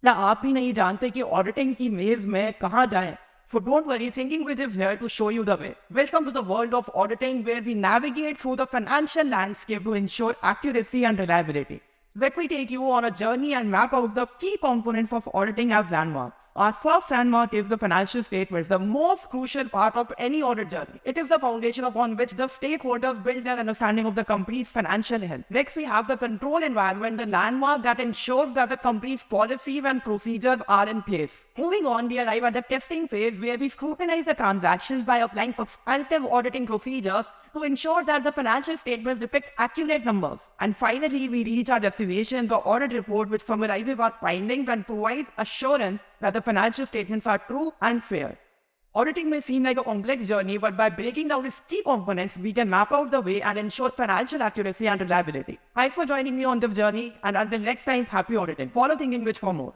क्या आप भी नहीं जानते कि ऑडिटिंग की मेज में कहाँ जाएं? So don't worry, Thinking with is here to show you the way. Welcome to the world of auditing where we navigate through the financial landscape to ensure accuracy and reliability. Let me take you on a journey and map out the key components of auditing as landmarks. Our first landmark is the financial statements, the most crucial part of any audit journey. It is the foundation upon which the stakeholders build their understanding of the company's financial health. Next, we have the control environment, the landmark that ensures that the company's policies and procedures are in place. Moving on, we arrive at the testing phase where we scrutinize the transactions by applying substantive auditing procedures to ensure that the financial statements depict accurate numbers. And finally, we reach our destination, the audit report, which summarizes our findings and provides assurance that the financial statements are true and fair. Auditing may seem like a complex journey, but by breaking down its key components, we can map out the way and ensure financial accuracy and reliability. Thanks for joining me on this journey, and until next time, happy auditing. Follow Thinking Rich for more.